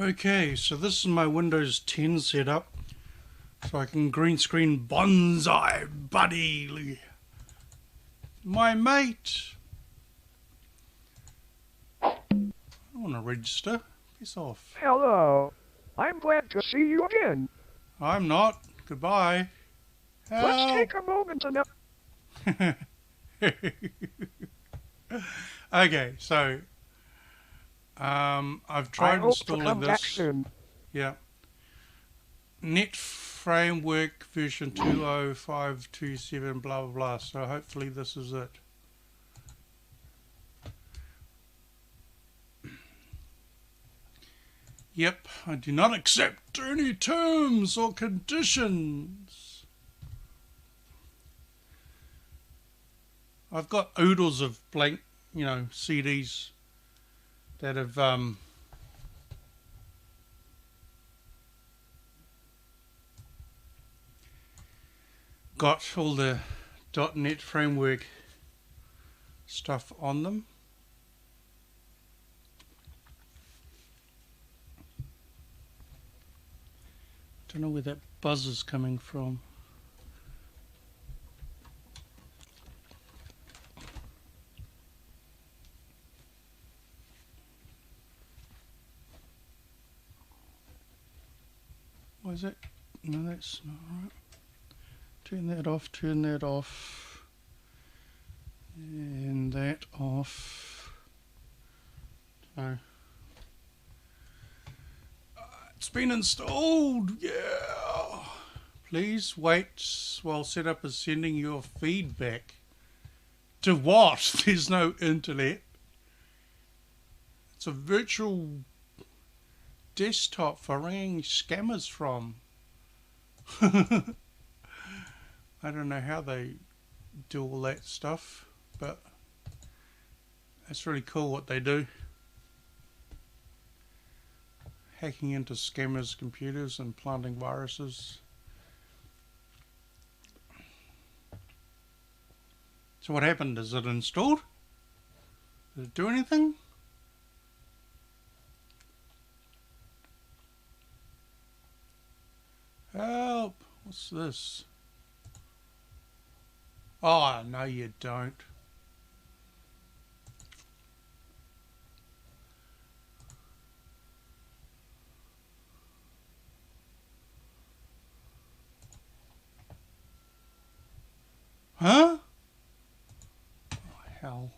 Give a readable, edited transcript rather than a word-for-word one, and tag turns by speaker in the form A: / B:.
A: Okay, so this is my Windows 10 setup, so I can green screen Bonsai Buddy, my mate. I want to register. Piss off.
B: Hello. I'm glad to see you again.
A: I'm not. Goodbye.
B: Let's
A: Help.
B: take a moment to know.
A: Okay, so I've
B: I
A: tried
B: hope to
A: installing
B: come back
A: this.
B: soon.
A: Yeah. Net Framework version 20527 blah blah blah. So hopefully this is it. Yep, I do not accept any terms or conditions. I've got oodles of blank, CDs that have got all the .NET framework stuff on them. Don't know where that buzz is coming from. Why is it? No, that's not right. Turn that off, and that off. No. It's been installed, yeah. Please wait while setup is sending your feedback. To what? There's no internet. It's a virtual desktop for ringing scammers from. I don't know how they do all that stuff, but that's really cool what they do. Hacking into scammers' computers and planting viruses. So what happened? Is it installed? Did it do anything? Help! What's this? Oh, no you don't. Huh? Oh, hell.